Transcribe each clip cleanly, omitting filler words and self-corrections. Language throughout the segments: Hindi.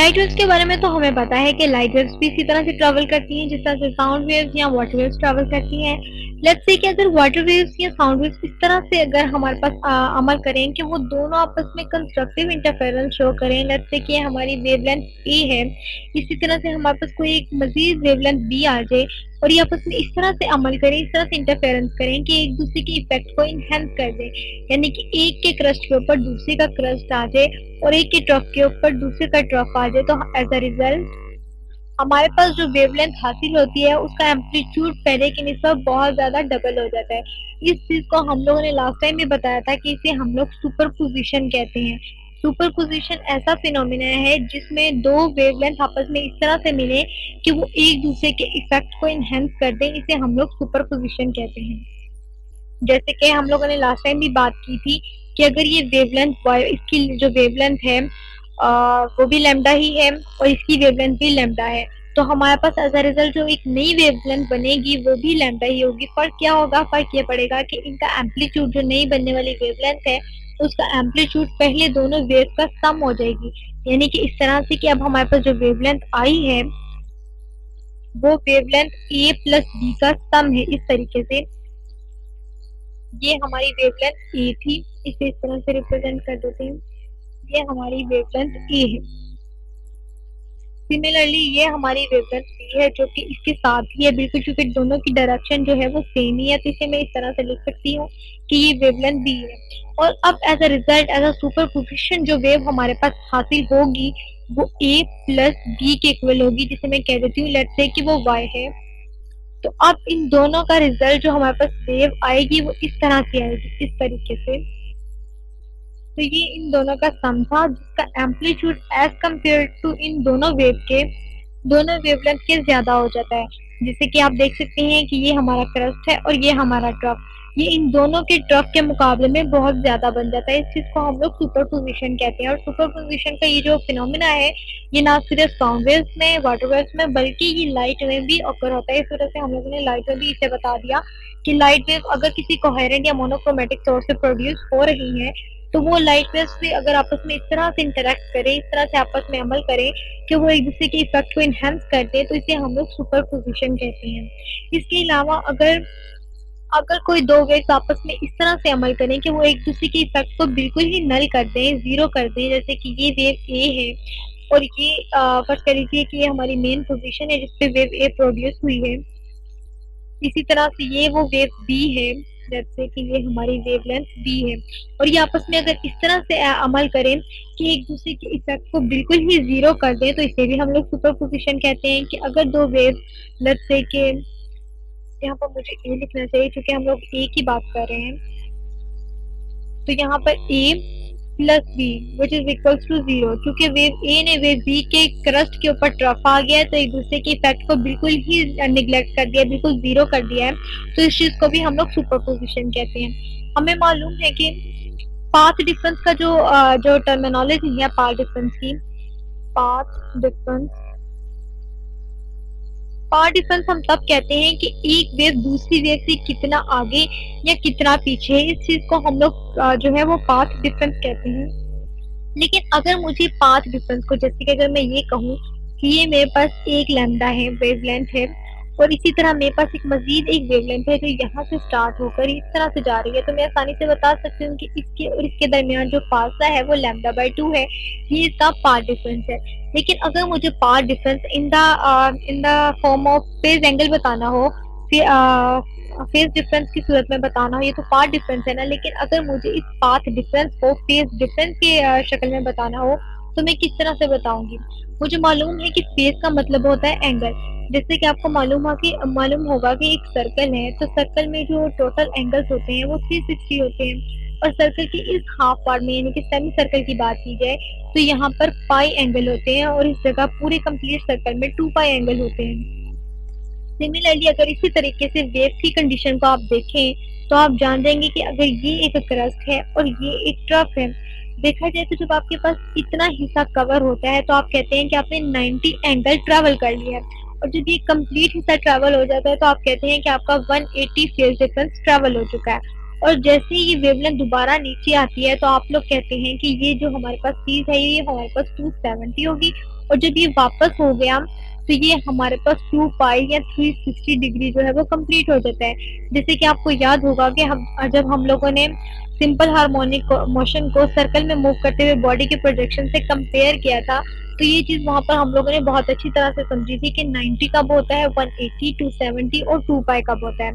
लाइट वेव्स के बारे में तो हमें पता है कि लाइट वेव्स भी इसी तरह से ट्रैवल करती हैं जिस तरह से साउंड वेव्स या वाटर वेव्स ट्रैवल करती हैं। लेट्स से कि अगर वाटर वेव्स या साउंड वेव्स इस तरह से अगर हमारे पास अमल करें कि वो दोनों आपस में कंस्ट्रक्टिव इंटरफेरेंस शो करें। लेट्स से कि हमारी वेवलेंथ ए है, इसी तरह से हमारे पास कोई एक मजीद वेवलेंथ बी आ जाए और ये आपस में इस तरह से अमल करें, इस तरह से इंटरफेरेंस करें कि एक दूसरे के इफेक्ट को इनहेंस कर दे, यानी कि एक के क्रस्ट के ऊपर दूसरे का क्रस्ट आ जाए और एक के ट्रफ के ऊपर दूसरे का ट्रफ आ जाए। तो एज अ रिजल्ट हमारे पास जो वेवलेंथ हासिल होती है उसका एम्पलीट्यूड पहले की निस्बत बहुत ज्यादा डबल हो जाता है। इस चीज को हम लोगों ने लास्ट टाइम भी बताया था कि इसे हम लोग सुपरपोजिशन कहते हैं। सुपरपोजिशन ऐसा फिनोमिना है जिसमें दो वेवलेंथ आपस में इस तरह से मिले कि वो एक दूसरे के इफेक्ट को इनहेंस कर दें, इसे हम लोग सुपरपोजिशन कहते हैं। जैसे कि हम लोगों ने लास्ट टाइम भी बात की थी कि अगर ये वेवलेंथ इसकी जो वेवलेंथ है वो भी लैम्डा ही है और इसकी वेवलेंथ भी लैम्डा है, तो हमारे पास एज अ रिजल्ट जो एक नई वेवलेंथ बनेगी वो भी लैम्डा ही होगी। फर्क क्या होगा? फर्क ये पड़ेगा कि इनका एम्पलीट्यूड जो नई बनने वाली वेवलेंथ है उसका एम्पलीट्यूड पहले दोनों वेव का सम हो जाएगी, यानी कि इस तरह से कि अब हमारे पास जो वेवलेंथ आई है वो वेवलेंथ ए प्लस बी का सम है। इस तरीके से ये हमारी वेवलेंथ ए थी, इसे इस तरह से रिप्रेजेंट कर देते हैं, ये हमारी वेवलेंथ ए है। सिमिलरली ये हमारी वेवलेंथ बी है जो कि इसके साथ ही है बिल्कुल, क्योंकि दोनों की डायरेक्शन जो है वो सेम ही है, तो इसे मैं इस तरह से लिख सकती हूँ कि ये वेवलेंथ बी है। और अब as a result as a superposition जो वेव हमारे पास हासिल होगी वो ए प्लस बी के इक्वल होगी, जिसे मैं कह देती हूँ लेट्स से कि वो वाई है। तो अब इन दोनों का रिजल्ट जो हमारे पास वेव आएगी वो इस तरह से आएगी, इस तरीके से। तो ये इन दोनों का सम था जिसका एम्पलीट्यूड एज कम्पेयर टू इन दोनों वेवलेंथ के ज्यादा हो जाता है। जैसे कि आप देख सकते हैं कि ये हमारा क्रस्ट है और ये हमारा ट्रफ, ये इन दोनों के ट्रफ के मुकाबले में बहुत ज्यादा बन जाता है। इस चीज को हम लोग सुपरपोजिशन कहते हैं। और सुपरपोजिशन का ये जो फिनोमिना है ये ना सिर्फ साउंड वेव्स में, वाटर वेव्स में, बल्कि ये लाइट में भी ऑकर होता है। इस वजह से हम लोगों ने लाइट में भी इसे बता दिया कि लाइट वेव अगर किसी कोहेरेंट या मोनोक्रोमेटिक सोर्स से प्रोड्यूस हो रही है तो वो लाइट वेव्स भी अगर आपस में इस तरह से इंटरेक्ट करें, इस तरह से आपस में अमल करें कि वो एक दूसरे के इफेक्ट को इनहेंस करते हैं, तो इसे हम लोग सुपरपोजिशन कहते हैं। इसके अलावा अगर अगर कोई दो वेव्स आपस में इस तरह से अमल करें कि वो एक दूसरे के इफेक्ट को बिल्कुल ही नल कर दें, जीरो कर दें, जैसे कि ये वेव ए है और ये फर्स्ट कर लीजिए कि ये हमारी मेन पोजीशन है जिसपे वेव ए प्रोड्यूस हुई है। इसी तरह से ये वो वेव बी है, जैसे कि ये हमारी वेवलेंथ बी है, और ये आपस में अगर इस तरह से अमल करें कि एक दूसरे के इफेक्ट को बिल्कुल ही जीरो कर दें, तो इसे भी हम लोग सुपरपोजिशन कहते हैं। कि अगर दो वेव लेट्स से कि यहाँ पर मुझे ए लिखना चाहिए क्योंकि हम लोग ए की बात कर रहे हैं, तो यहाँ पर A plus B which is equals to zero, क्योंकि वेव ए ने वेव बी के क्रस्ट के ऊपर ट्रफ आ गया है तो एक दूसरे के इफेक्ट को बिल्कुल ही निग्लेक्ट कर दिया, बिल्कुल जीरो कर दिया है, तो इस चीज को भी हम लोग सुपरपोजिशन कहते हैं। हमें मालूम है कि पाथ डिफरेंस का जो टर्मिनोलॉजी है पाथ डिफरेंस हम तब कहते हैं कि एक वेव दूसरी वेव से कितना आगे या कितना पीछे है, इस चीज को हम लोग जो है वो पाथ डिफरेंस कहते हैं। लेकिन अगर मुझे पाथ डिफरेंस को, जैसे कि अगर मैं ये कहूँ कि ये मेरे पास एक लैम्डा है, वेवलेंथ है, और इसी तरह मेरे पास एक मजीद एक वेवलेंथ है जो यहाँ से स्टार्ट होकर इस तरह से जा रही है, तो मैं आसानी से बता सकती हूँ कि इसके और इसके दरमियान जो फासला है वो λ/2 है, ये इसका पाथ डिफरेंस है। लेकिन अगर मुझे path difference in the form of phase angle बताना हो, फेज डिफरेंस की सूरत में बताना हो, ये तो पाथ डिफरेंस है ना, लेकिन अगर मुझे इस पाथ डिफरेंस को फेज डिफरेंस के शक्ल में बताना हो तो मैं किस तरह से बताऊंगी? मुझे मालूम है कि फेज का मतलब होता है एंगल। जैसे कि आपको मालूम होगा कि एक सर्कल है, तो सर्कल में जो टोटल एंगल्स होते हैं वो 360 होते हैं, और सर्कल की इस हाफ पार्ट में यानी कि सेमी सर्कल की बात की जाए तो यहाँ पर पाई एंगल होते हैं, और इस जगह पूरे कंप्लीट सर्कल में 2 पाई एंगल होते हैं। सिमिलरली अगर इसी तरीके से वेव की कंडीशन को आप देखें तो आप जान जाएंगे कि अगर ये एक क्रस्ट है और ये एक ट्रफ है, देखा जाए तो जब आपके पास इतना हिस्सा कवर होता है तो आप कहते हैं कि आपने 90 एंगल ट्रैवल कर लिया है, और जब ये कंप्लीट हिस्सा ट्रैवल हो जाता है तो आप कहते हैं कि आपका 180 फेज डिफरेंस ट्रैवल हो चुका है। और जैसे ही ये वेवलेंथ दोबारा नीचे आती है तो आप लोग कहते हैं कि ये जो हमारे पास चीज है ये हमारे पास 270 होगी, और जब ये वापस हो गया तो ये हमारे पास 2 पाई या 360 डिग्री जो है वो कंप्लीट हो जाता है। जैसे कि आपको याद होगा कि हम जब हम लोगों ने सिंपल हार्मोनिक मोशन को सर्कल में मूव करते हुए बॉडी के प्रोजेक्शन से कंपेयर किया था, तो ये चीज वहां पर हम लोगों ने बहुत अच्छी तरह से समझी थी कि 90 कब होता है, 180, 270 और 2 पाई कब होता है।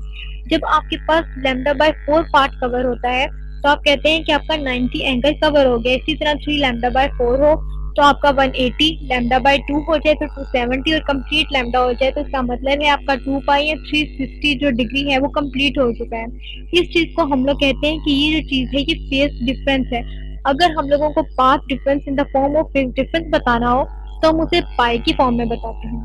जब आपके पास लैम्डा बाय 4 पार्ट कवर होता है तो आप कहते हैं कि आपका 90 एंगल कवर हो गया। इसी तरह 3 लैम्डा बाय 4 हो तो आपका 180, लैम्डा बाय 2 हो जाए तो 270 और कंप्लीट लैम्डा हो जाए तो इसका मतलब है आपका 2 पाई या 360 जो डिग्री है वो कंप्लीट हो चुका है। इस चीज को हम लोग कहते हैं कि ये जो चीज है ये फेज डिफरेंस है। अगर हम लोगों को path difference in the form of phase difference बताना हो तो हम उसे पाई की फॉर्म में बताते हैं।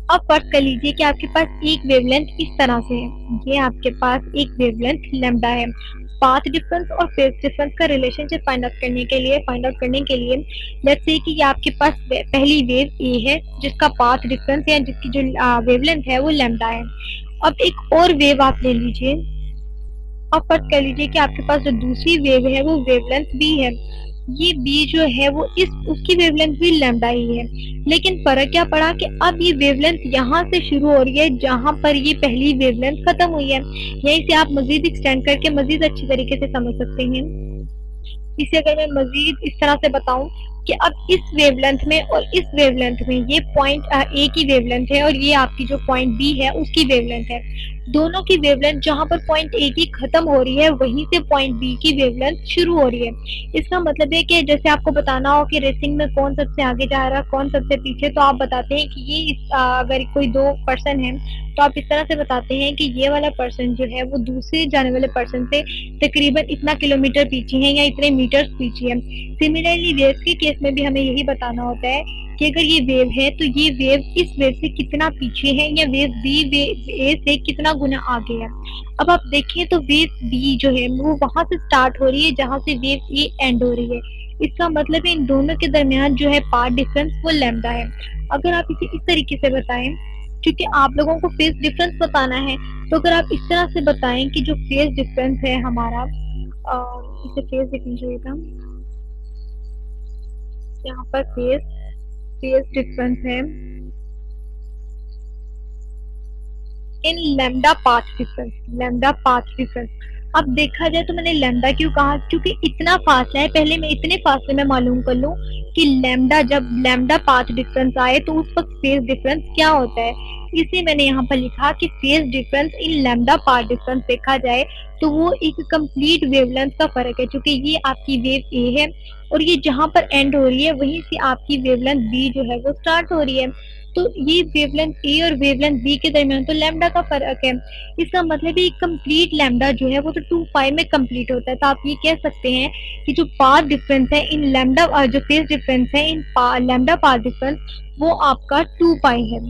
अब फर्ज कर लीजिए कि आपके पास एक वेवलेंथ इस तरह से है, ये आपके पास एक वेवलेंथ लैम्डा है। पाथ डिफरेंस और फेज डिफरेंस का रिलेशनशिप फाइंड आउट करने के लिए लेट्स से कि ये आपके पास पहली वेव ए है जिसका पाथ डिफरेंस या जिसकी जो वेवलेंथ है वो लैम्डा है। अब एक और वेव आप ले लीजिए। अब फर्ज कर लीजिए कि आपके पास जो दूसरी वेव है वो वेवलेंथ बी है। ये बी जो है वो इस उसकी वेवलेंथ भी लैम्डा ही है, लेकिन फर्क क्या पड़ा कि अब ये वेवलेंथ यहाँ से शुरू हो रही है जहां पर ये पहली वेवलेंथ खत्म हुई है। यहीं से आप मजीद एक्सटेंड करके मजीद अच्छी तरीके से समझ सकते हैं। इसे अगर मैं मजीद इस तरह से बताऊं कि अब इस वेवलेंथ में और इस वेवलेंथ में ये पॉइंट ए की वेवलेंथ है और ये आपकी जो पॉइंट बी है उसकी वेवलेंथ है। दोनों की वेवलेंथ जहां पर पॉइंट ए की खत्म हो रही है वहीं से पॉइंट बी की वेवलेंथ शुरू हो रही है। इसका मतलब है कि जैसे आपको बताना हो कि रेसिंग में कौन सबसे आगे जा रहा है कौन सबसे पीछे, तो आप बताते हैं कि ये अगर कोई दो पर्सन है तो आप इस तरह से बताते हैं कि ये वाला पर्सन जो है वो दूसरे जाने वाले पर्सन से तकरीबन इतना किलोमीटर पीछे है या इतने मीटर्स पीछे है। सिमिलरली वेव्स के केस में भी हमें यही बताना होता है कि अगर ये वेव है तो ये वेव इस वेव से कितना पीछे है या वेव बी वेव ए से कितना गुना आगे है। अब आप देखें तो वेव बी जो है वो वहां से स्टार्ट हो रही है जहां से वेव ए एंड हो रही है। इसका मतलब है इन दोनों के दरमियान जो है पाथ डिफरेंस वो लैम्डा है। अगर आप इसे इस तरीके से बताएं, क्योंकि आप लोगों को फेज डिफरेंस बताना है, तो अगर आप इस तरह से बताएं कि जो फेज डिफरेंस है हमारा, इसे फेज लिखना चाहिए था, यहाँ पर फेज डिफरेंस है इन लैम्डा पाथ डिफरेंस। अब देखा जाए तो मैंने लैम्डा क्यों कहा, क्योंकि इतना फासला है। पहले मैं इतने फासले में मालूम कर लूं कि लैम्डा जब लैम्डा पाथ डिफरेंस आए तो उस वक्त फेज डिफरेंस क्या होता है। इसलिए मैंने यहाँ पर लिखा कि phase difference in lambda path difference देखा जाए तो वो एक कंप्लीट वेवलेंथ का फर्क है। क्योंकि ये आपकी वेव ए है और ये जहां पर एंड हो रही है वहीं से आपकी वेवलेंथ बी जो है वो स्टार्ट हो रही है। तो ये वेवलेंथ ए और वेवलेंथ बी के दरमियान तो लैम्डा का फर्क है। इसका मतलब है कंप्लीट लैम्डा जो है वो तो 2 पाई में कंप्लीट होता है। तो आप ये कह सकते हैं कि जो पाथ डिफरेंस है इन लैम्डा जो फेज डिफरेंस है इन लैम्डा पाथ डिफरेंस वो आपका 2 पाई है।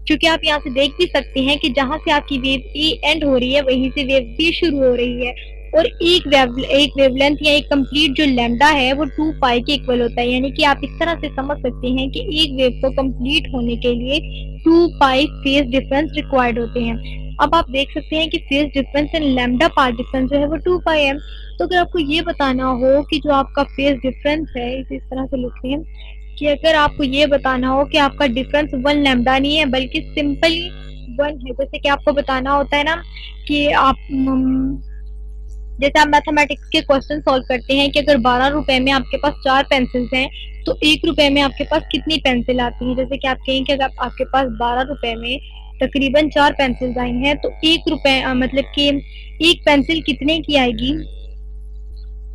क्योंकि आप यहाँ से देख भी सकते हैं कि जहां से आपकी वेव ए एंड हो रही है वहीं से वेव बी शुरू हो रही है और एक वेवलेंथ या एक कंप्लीट जो लैम्डा है वो 2 पाई के इक्वल होता है। यानी कि आप इस तरह से समझ सकते हैं कि एक वेव को कंप्लीट होने के लिए 2 पाई फेज डिफरेंस रिक्वायर्ड होते हैं। अब आप देख सकते हैं कि phase difference in lambda path difference जो है वो 2 पाई है। तो अगर आपको ये बताना हो कि जो आपका फेज डिफरेंस है, इसे इस तरह से लिखते हैं कि अगर आपको ये बताना हो कि आपका डिफरेंस 1 लैम्डा नहीं है बल्कि सिंपली 1 है। जैसे कि आपको बताना होता है ना कि आप जैसे आप मैथमेटिक्स के क्वेश्चन सॉल्व करते हैं कि अगर 12 रुपए में आपके पास 4 पेंसिल्स हैं तो 1 रुपए में आपके पास कितनी पेंसिल आती है। जैसे कि आप कहें कि अगर आपके पास 12 रुपए में तकरीबन 4 पेंसिल्स आई हैं तो 1 रुपए मतलब कि एक पेंसिल कितने की आएगी,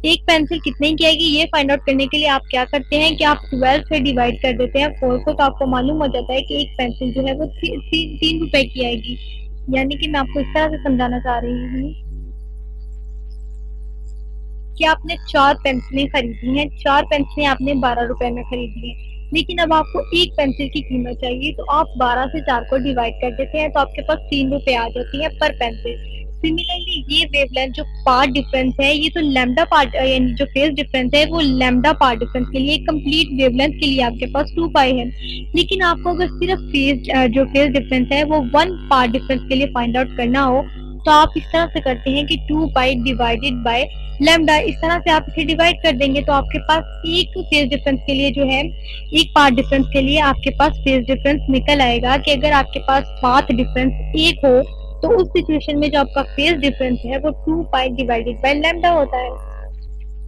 एक पेंसिल कितने की आएगी ये फाइंड आउट करने के लिए आप क्या करते हैं कि आप 12 से डिवाइड कर देते हैं 4 को, तो आपको मालूम हो जाता है कि एक पेंसिल जो है वो 3 रुपए की आएगी। यानी कि मैं आपको इस तरह से समझाना चाह रही हूँ कि आपने 4 पेंसिलें खरीदी हैं, 4 पेंसिलें आपने 12 रुपए में खरीदी हैं, लेकिन अब आपको एक पेंसिल की कीमत चाहिए तो आप 12 से 4 को डिवाइड कर देते हैं तो आपके पास 3 रुपए आ जाती है पर पेंसिल। सिमिलरली ये वेवलेंथ जो पार्ट डिफरेंस है ये तो लैम्डा पार्ट यानी जो फेज डिफरेंस है वो लैम्डा पार्ट डिफरेंस के लिए कंप्लीट वेवलेंथ के लिए आपके पास 2 पाई है। लेकिन आपको अगर सिर्फ फेज जो फेज डिफरेंस है वो 1 पार्ट डिफरेंस के लिए फाइंड आउट करना हो तो आप इस तरह से करते हैं कि 2 पाई डिवाइडेड बाय लैम्डा, इस तरह से आप इसे डिवाइड कर देंगे तो आपके पास एक फेज डिफरेंस के लिए जो है, एक पाथ डिफरेंस के लिए आपके पास फेज डिफरेंस निकल आएगा कि अगर आपके पास पाथ डिफरेंस एक हो तो उस सिचुएशन में जो आपका फेज डिफरेंस है वो 2 पाई डिवाइडेड बाय लैम्डा होता है।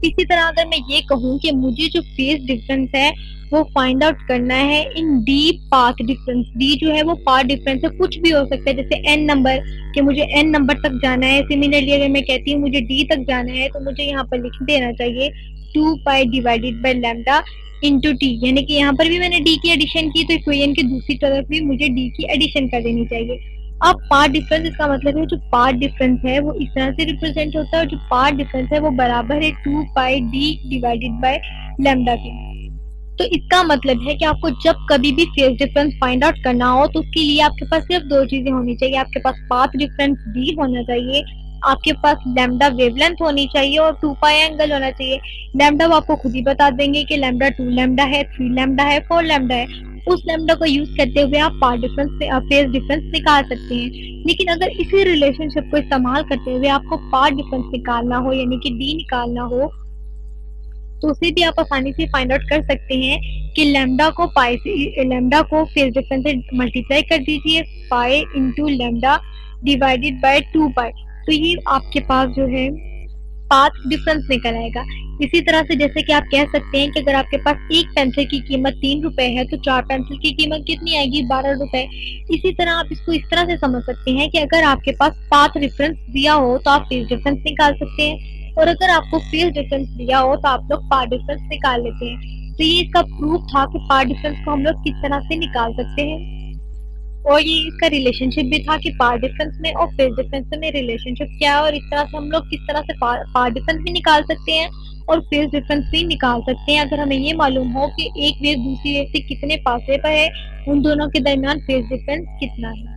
इसी तरह अगर मैं ये कहूँ कि मुझे जो फेज डिफरेंस है वो फाइंड आउट करना है इन डी पाथ डिफरेंस, डी जो है वो पाथ डिफरेंस है, कुछ भी हो सकता है जैसे एन नंबर, कि मुझे एन नंबर तक जाना है। सिमिलरली अगर मैं कहती हूँ मुझे डी तक जाना है तो मुझे यहाँ पर लिख देना चाहिए 2 पाई divided by lambda into T, यानी कि यहाँ पर भी मैंने डी की एडिशन की तो इक्वेशन की दूसरी तरफ भी मुझे डी की एडिशन कर देनी चाहिए। अब पाथ डिफरेंस, इसका मतलब है जो पाथ डिफरेंस है वो इस तरह से रिप्रेजेंट होता है और जो पाथ डिफरेंस है वो बराबर है 2 पाई डी डिवाइडेड बाय लैम्डा के। तो इसका मतलब है कि आपको जब कभी भी फेज डिफरेंस फाइंड आउट करना हो तो उसके लिए आपके पास सिर्फ दो चीजें होनी चाहिए, आपके पास पाथ डिफरेंस डी होना चाहिए, आपके पास लैम्डा वेवलेंथ होनी चाहिए और 2 पाई एंगल होना चाहिए। लैम्डा वो आपको खुद ही बता देंगे कि लैम्डा 2 लैम्डा है, 3 लैम्डा है, 4 लैम्डा है। उस लैम्डा को यूज करते हुए आप पाथ डिफरेंस से फेज डिफरेंस निकाल सकते हैं। लेकिन अगर इसी रिलेशनशिप को इस्तेमाल करते हुए आपको पाथ डिफरेंस निकालना हो यानी कि डी निकालना हो तो उसे भी आप आसानी से फाइंड आउट कर सकते हैं कि लैम्डा को पाई से, लैम्डा को फेज डिफरेंस से मल्टीप्लाई कर दीजिए pi into lambda divided by 2 पाई, तो ये आपके पास जो है पाथ डिफरेंस निकल आएगा। इसी तरह से जैसे कि आप कह सकते हैं कि अगर आपके पास एक पेंसिल की कीमत 3 रुपए है तो 4 पेंसिल की कीमत कितनी आएगी, 12 रुपए। इसी तरह आप इसको इस तरह से समझ सकते हैं कि अगर आपके पास पाथ डिफरेंस दिया हो तो आप फेज डिफरेंस निकाल सकते हैं और अगर आपको फेज डिफरेंस दिया हो तो आप लोग पाथ डिफरेंस निकाल लेते हैं। तो ये इसका प्रूफ था कि पाथ डिफरेंस को हम लोग किस तरह से निकाल सकते हैं और ये इसका रिलेशनशिप भी था कि पाथ डिफरेंस में और फेज डिफरेंस में रिलेशनशिप क्या है और इस तरह से हम लोग किस तरह से पाथ डिफरेंस भी निकाल सकते हैं और फेज डिफरेंस भी निकाल सकते हैं अगर हमें ये मालूम हो कि एक वेव दूसरी वेव से कितने फासले पर है, उन दोनों के दरमियान फेज डिफरेंस कितना है।